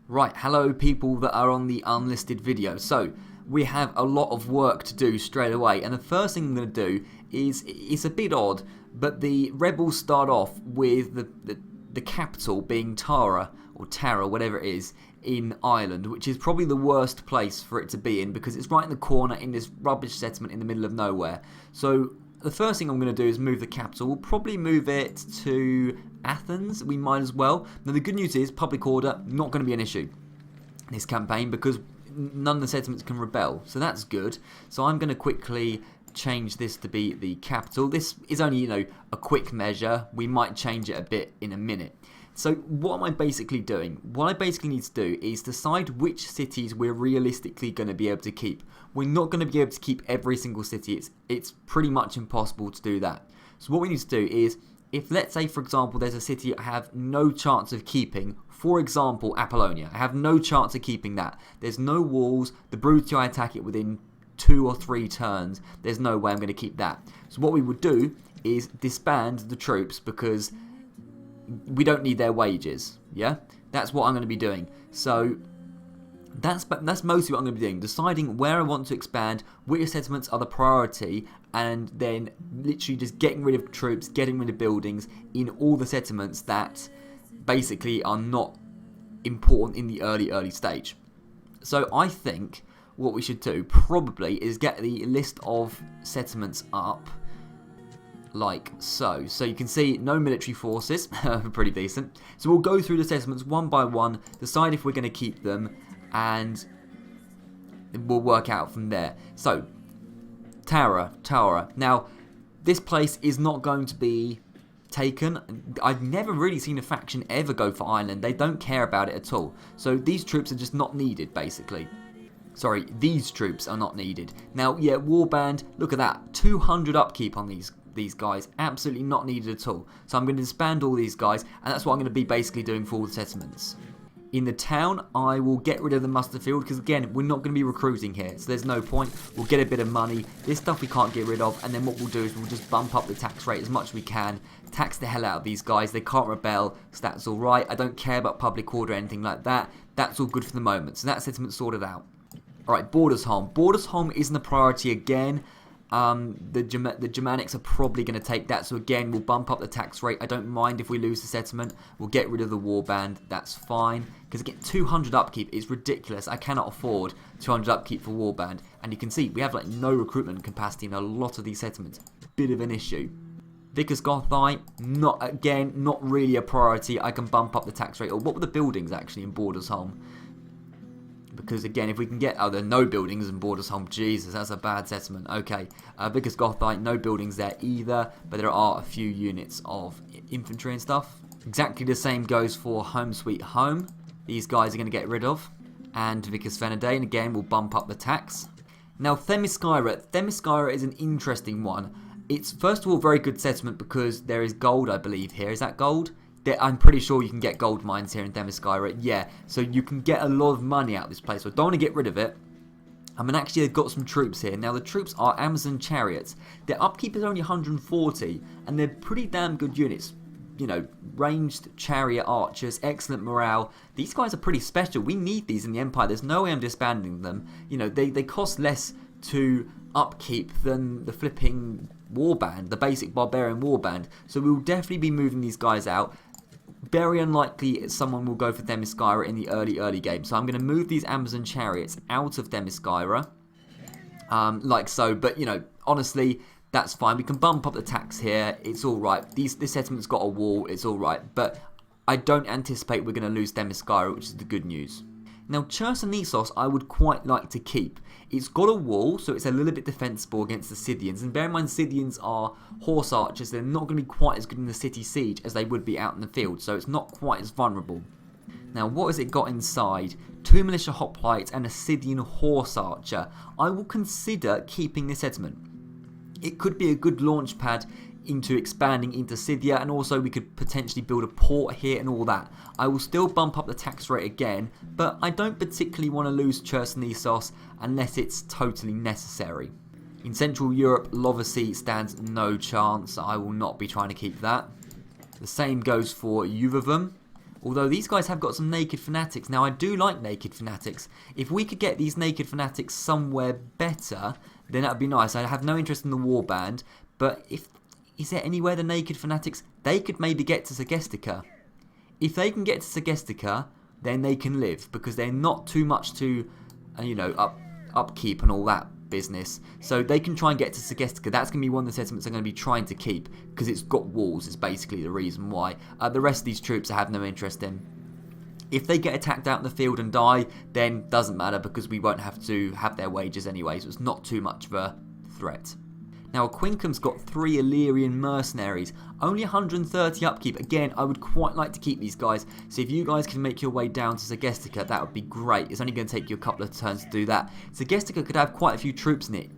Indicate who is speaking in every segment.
Speaker 1: Right, hello people that are on the unlisted video. So, we have a lot of work to do straight away, and the first thing I'm going to do is, it's a bit odd, but the rebels start off with the capital being Tara, or Tara, whatever it is, in Ireland, which is probably the worst place for it to be in, because it's right in the corner in this rubbish settlement in the middle of nowhere. So, the first thing I'm going to do is move the capital. We'll probably move it to Athens. We might as well. Now the good news is public order not going to be an issue in this campaign because none of the settlements can rebel. So that's good. So I'm going to quickly change this to be the capital. This is only, a quick measure. We might change it a bit in a minute. So what am I basically doing? What I basically need to do is decide which cities we're realistically going to be able to keep. We're not going to be able to keep every single city. It's pretty much impossible to do that. So what we need to do is, if let's say for example there's a city I have no chance of keeping, for example Apollonia, I have no chance of keeping that. There's no walls, the Brutii attack it within 2 or 3 turns, there's no way I'm going to keep that. So what we would do is disband the troops because we don't need their wages, yeah? That's what I'm going to be doing. So that's mostly what I'm going to be doing, deciding where I want to expand, which settlements are the priority, and then literally just getting rid of troops, getting rid of buildings in all the settlements that basically are not important in the early stage. So I think what we should do probably is get the list of settlements up like so. So you can see no military forces, pretty decent. So we'll go through the settlements one by one, decide if we're going to keep them, and we'll work out from there. So, Tara. Now, this place is not going to be taken. I've never really seen a faction ever go for Ireland. They don't care about it at all. So these troops are just not needed, basically. Sorry, these troops are not needed. Now, yeah, Warband, look at that. 200 upkeep on these guys, absolutely not needed at all. So I'm going to disband all these guys, and that's what I'm going to be basically doing for all the settlements. In the town, I will get rid of the muster field because, again, we're not going to be recruiting here, so there's no point. We'll get a bit of money. This stuff we can't get rid of, and then what we'll do is we'll just bump up the tax rate as much as we can, tax the hell out of these guys. They can't rebel, so that's all right. I don't care about public order or anything like that. That's all good for the moment, so that settlement's sorted out. Alright, Bordersholm. Bordersholm isn't a priority again. The Germanics are probably going to take that, so again we'll bump up the tax rate. I don't mind if we lose the settlement. We'll get rid of the warband, that's fine, because again 200 upkeep is ridiculous. I cannot afford 200 upkeep for warband, and you can see we have like no recruitment capacity in a lot of these settlements. Bit of an issue. Vickers Gothai, not really a priority. I can bump up the tax rate. Or what were the buildings actually in Bordersholm? Because again, if we can get... Oh, there are no buildings in Bordersholm. Jesus, that's a bad settlement. Okay, Vickers Gothai, no buildings there either. But there are a few units of infantry and stuff. Exactly the same goes for Home Sweet Home. These guys are going to get rid of. And Vickers Fenedane, and again, we'll bump up the tax. Now, Themyscira. Themyscira is an interesting one. It's, first of all, a very good settlement because there is gold, I believe, here. Is that gold? I'm pretty sure you can get gold mines here in Themyscira. Yeah, so you can get a lot of money out of this place. So I don't want to get rid of it. I mean, actually, they've got some troops here. Now, the troops are Amazon chariots. Their upkeep is only 140, and they're pretty damn good units. Ranged chariot archers, excellent morale. These guys are pretty special. We need these in the Empire. There's no way I'm disbanding them. They cost less to upkeep than the flipping warband, the basic barbarian warband. So we'll definitely be moving these guys out. Very unlikely someone will go for Themyscira in the early game. So I'm going to move these Amazon chariots out of Themyscira. Like so. But, honestly, that's fine. We can bump up the tax here. It's alright. This settlement's got a wall. It's alright. But I don't anticipate we're going to lose Themyscira, which is the good news. Now, Chersonesos I would quite like to keep. It's got a wall, so it's a little bit defensible against the Scythians. And bear in mind, Scythians are horse archers. They're not going to be quite as good in the city siege as they would be out in the field. So it's not quite as vulnerable. Now, what has it got inside? 2 militia hoplites and a Scythian horse archer. I will consider keeping this settlement. It could be a good launch pad into expanding into Scythia, and also we could potentially build a port here and all that. I will still bump up the tax rate again, but I don't particularly want to lose Chersonesos unless it's totally necessary. In Central Europe, Lovasi stands no chance. I will not be trying to keep that. The same goes for Uvavum. Although these guys have got some Naked Fanatics. Now, I do like Naked Fanatics. If we could get these Naked Fanatics somewhere better, then that would be nice. I have no interest in the Warband, but is there anywhere the Naked Fanatics, they could maybe get to Segestica. If they can get to Segestica, then they can live, because they're not too much to, upkeep and all that business. So they can try and get to Segestica. That's going to be one of the settlements I'm going to be trying to keep, because it's got walls, is basically the reason why. The rest of these troops I have no interest in. If they get attacked out in the field and die, then doesn't matter, because we won't have to have their wages anyway, so it's not too much of a threat. Now, Quincum's got 3 Illyrian mercenaries, only 130 upkeep. Again, I would quite like to keep these guys, so if you guys can make your way down to Segestica, that would be great. It's only going to take you a couple of turns to do that. Segestica could have quite a few troops in it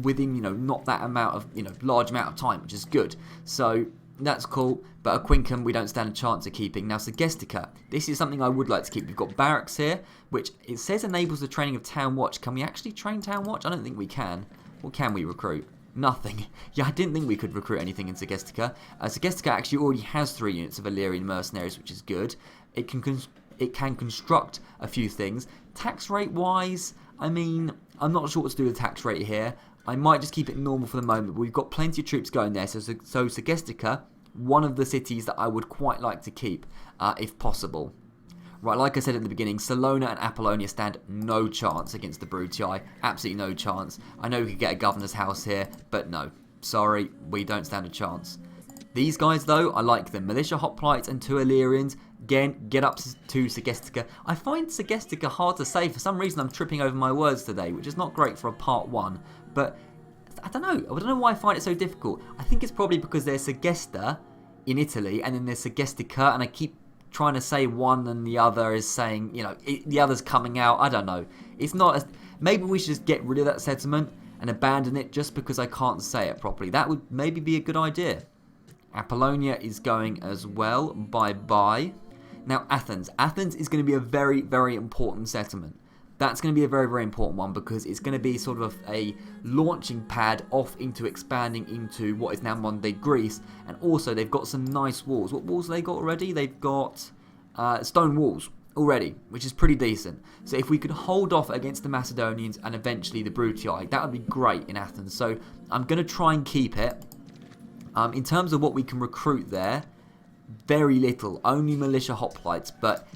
Speaker 1: within, not that amount of, large amount of time, which is good. So that's cool, but a Quincum we don't stand a chance of keeping. Now, Segestica, this is something I would like to keep. We've got barracks here, which it says enables the training of Town Watch. Can we actually train Town Watch? I don't think we can. What can we recruit? Nothing. Yeah, I didn't think we could recruit anything in Segestica. Segestica actually already has 3 units of Illyrian mercenaries, which is good. It can construct a few things. Tax rate wise, I mean, I'm not sure what to do with the tax rate here. I might just keep it normal for the moment, but we've got plenty of troops going there. So Segestica, one of the cities that I would quite like to keep, if possible. Right, like I said at the beginning, Salona and Apollonia stand no chance against the Brutii. Absolutely no chance. I know we could get a governor's house here, but no. Sorry, we don't stand a chance. These guys, though, I like them. Militia Hoplites and 2 Illyrians. Again, get up to Segestica. I find Segestica hard to say. For some reason, I'm tripping over my words today, which is not great for a part 1. But I don't know. I don't know why I find it so difficult. I think it's probably because there's Segesta in Italy, and then there's Segestica, and I keep trying to say one and the other is saying, the other's coming out. I don't know. It's not as... Maybe we should just get rid of that settlement and abandon it just because I can't say it properly. That would maybe be a good idea. Apollonia is going as well. Bye-bye. Now, Athens. Athens is going to be a very, very important settlement. That's going to be a very, very important one, because it's going to be sort of a launching pad off into expanding into what is now modern-day Greece. And also, they've got some nice walls. What walls have they got already? They've got stone walls already, which is pretty decent. So if we could hold off against the Macedonians and eventually the Brutii, that would be great in Athens. So I'm going to try and keep it. In terms of what we can recruit there, very little. Only militia hoplites, but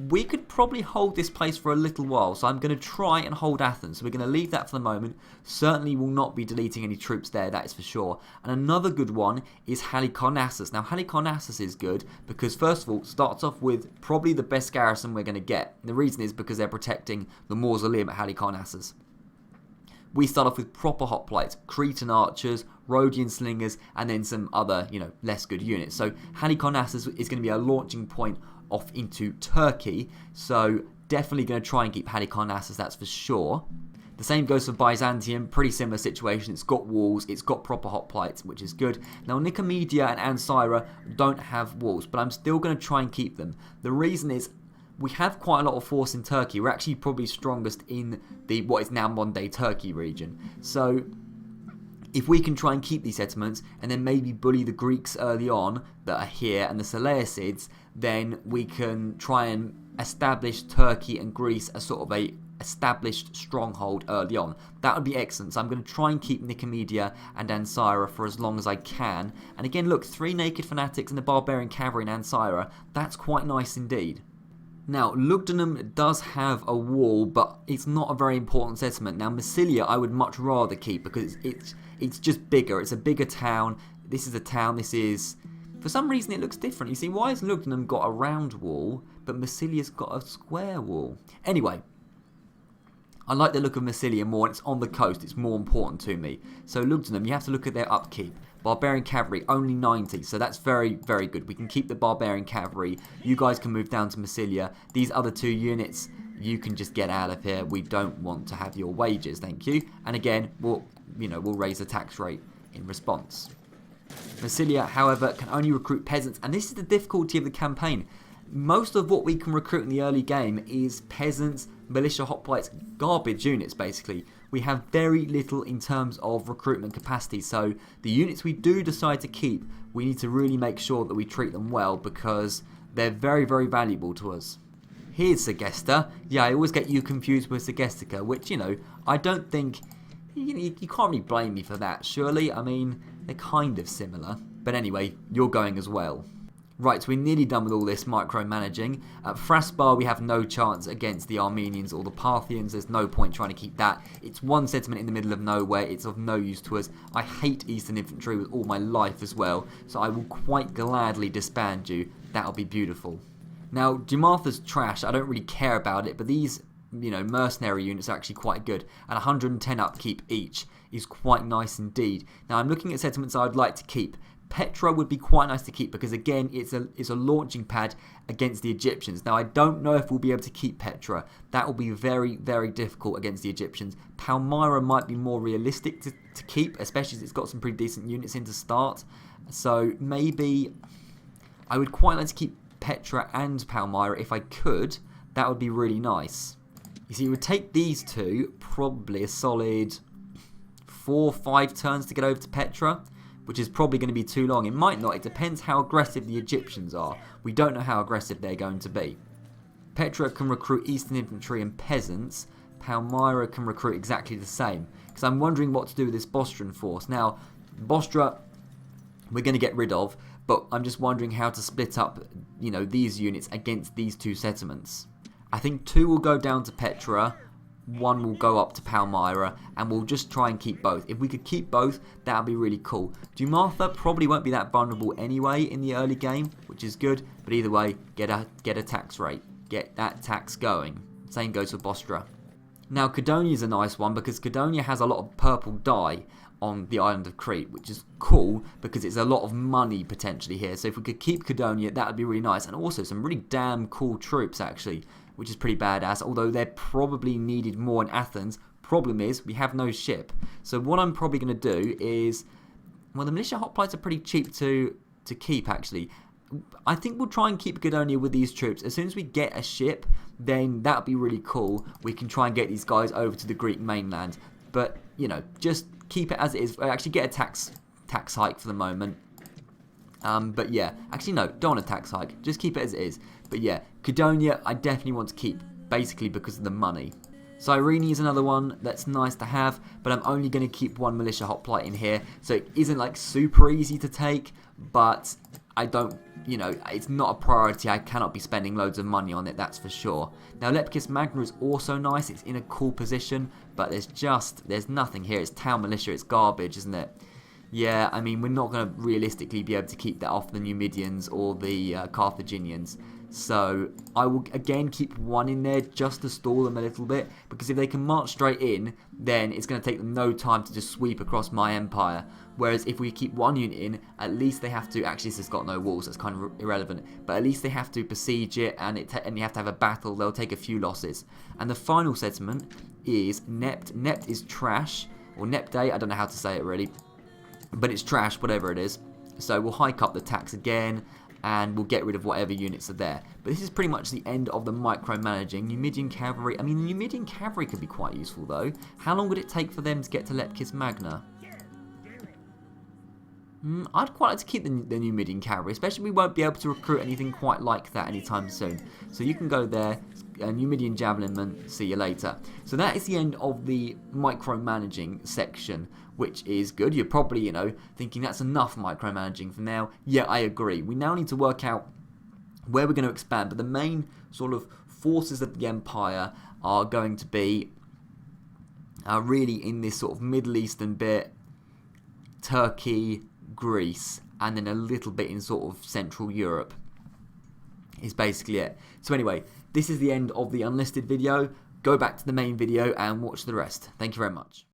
Speaker 1: we could probably hold this place for a little while, so I'm going to try and hold Athens. So we're going to leave that for the moment. Certainly will not be deleting any troops there, that is for sure. And another good one is Halicarnassus. Now, Halicarnassus is good because, first of all, starts off with probably the best garrison we're going to get. And the reason is because they're protecting the mausoleum at Halicarnassus. We start off with proper hoplites, Cretan archers, Rhodian slingers, and then some other, less good units. So Halicarnassus is going to be a launching point off into Turkey, so definitely going to try and keep Halicarnassus, that's for sure. The same goes for Byzantium, pretty similar situation. It's got walls, it's got proper hoplites, which is good. Now, Nicomedia and Ancyra don't have walls, but I'm still going to try and keep them. The reason is we have quite a lot of force in Turkey. We're actually probably strongest in what is now modern-day Turkey region. So if we can try and keep these settlements and then maybe bully the Greeks early on that are here and the Seleucids, then we can try and establish Turkey and Greece as sort of a established stronghold early on. That would be excellent. So I'm going to try and keep Nicomedia and Ancyra for as long as I can. And again, look, 3 naked fanatics and the barbarian cavalry in Ancyra. That's quite nice indeed. Now, Lugdunum does have a wall, but it's not a very important settlement. Now, Massilia I would much rather keep because it's just bigger. It's a bigger town. This is a town. This is... For some reason, it looks different. You see, why has Lugdunum got a round wall, but Massilia's got a square wall? Anyway, I like the look of Massilia more, and it's on the coast. It's more important to me. So, Lugdunum, you have to look at their upkeep. Barbarian Cavalry, only 90, so that's very, very good. We can keep the Barbarian Cavalry. You guys can move down to Massilia. These other 2 units, you can just get out of here. We don't want to have your wages, thank you. And again, we'll raise the tax rate in response. Massilia, however, can only recruit peasants, and this is the difficulty of the campaign. Most of what we can recruit in the early game is peasants, militia hoplites, garbage units basically. We have very little in terms of recruitment capacity, so the units we do decide to keep, we need to really make sure that we treat them well because They're very, very valuable to us. Here's Segesta. Yeah, I always get you confused with Segestica, which, you know, I don't think... You can't really blame me for that, surely. I mean, they're kind of similar. But anyway, you're going as well. Right, so we're nearly done with all this micromanaging. At Frasbar, we have no chance against the Armenians or the Parthians. There's no point trying to keep that. It's one settlement in the middle of nowhere. It's of no use to us. I hate Eastern Infantry with all my life as well, so I will quite gladly disband you. That'll be beautiful. Now, Jumartha's trash. I don't really care about it, but these, you know, mercenary units are actually quite good. And 110 upkeep each is quite nice indeed. Now, I'm looking at settlements I'd like to keep. Petra would be quite nice to keep because, again, it's a launching pad against the Egyptians. Now, I don't know if we'll be able to keep Petra. That will be very, very difficult against the Egyptians. Palmyra might be more realistic to keep, especially as it's got some pretty decent units in to start. So, maybe I would quite like to keep Petra and Palmyra if I could. That would be really nice. You see, it would take these two probably a solid 4 or 5 turns to get over to Petra, which is probably going to be too long. It might not. It depends how aggressive the Egyptians are. We don't know how aggressive they're going to be. Petra can recruit Eastern Infantry and peasants. Palmyra can recruit exactly the same. Because I'm wondering what to do with this Bostran force. Now, Bostra we're going to get rid of, but I'm just wondering how to split up, you know, these units against these two settlements. I think 2 will go down to Petra, 1 will go up to Palmyra, and we'll just try and keep both. If we could keep both, that would be really cool. Jumartha probably won't be that vulnerable anyway in the early game, which is good, but either way, get a tax rate. Get that tax going. Same goes for Bostra. Now, Cadonia is a nice one because Cadonia has a lot of purple dye on the island of Crete, which is cool because it's a lot of money potentially here. So if we could keep Cadonia, that would be really nice. And also some really damn cool troops, actually, which is pretty badass, although they're probably needed more in Athens. Problem is, we have no ship. So what I'm probably going to do is, well, the militia hoplites are pretty cheap to keep, actually. I think we'll try and keep Cadonia with these troops. As soon as we get a ship, then that would be really cool. We can try and get these guys over to the Greek mainland. But, you know, just keep it as it is. Actually, get a tax hike for the moment. But yeah, actually no, don't want a tax hike. Just keep it as it is. But yeah, Cadonia I definitely want to keep, basically because of the money. Cyrene is another one that's nice to have, but I'm only going to keep 1 militia hoplite in here. So it isn't like super easy to take, but I don't, you know, it's not a priority. I cannot be spending loads of money on it, that's for sure. Now, Lepkis Magna is also nice. It's in a cool position, but there's nothing here. It's town militia. It's garbage, isn't it? Yeah, I mean, we're not going to realistically be able to keep that off the Numidians or the Carthaginians. So I will again keep 1 in there just to stall them a little bit, because if they can march straight in, then it's going to take them no time to just sweep across my empire. Whereas if we keep 1 unit in, at least they have to, actually this has got no walls, that's kind of irrelevant, but at least they have to besiege it, and you have to have a battle. They'll take a few losses. And the final settlement is Nept. Nept is trash, or Nepte, I don't know how to say it really, but it's trash, whatever it is. So we'll hike up the tax again, and we'll get rid of whatever units are there. But this is pretty much the end of the micromanaging. Numidian cavalry, I mean, Numidian cavalry could be quite useful though. How long would it take for them to get to Lepkis Magna? I'd quite like to keep the Numidian cavalry, especially we won't be able to recruit anything quite like that anytime soon. So you can go there, Numidian javelinman, see you later. So that is the end of the micromanaging section, which is good. You're probably, you know, thinking that's enough micromanaging for now. Yeah, I agree. We now need to work out where we're going to expand, but the main sort of forces of the empire are going to be really in this sort of Middle Eastern bit, Turkey, Greece, and then a little bit in sort of Central Europe is basically it. So anyway, this is the end of the unlisted video. Go back to the main video and watch the rest. Thank you very much.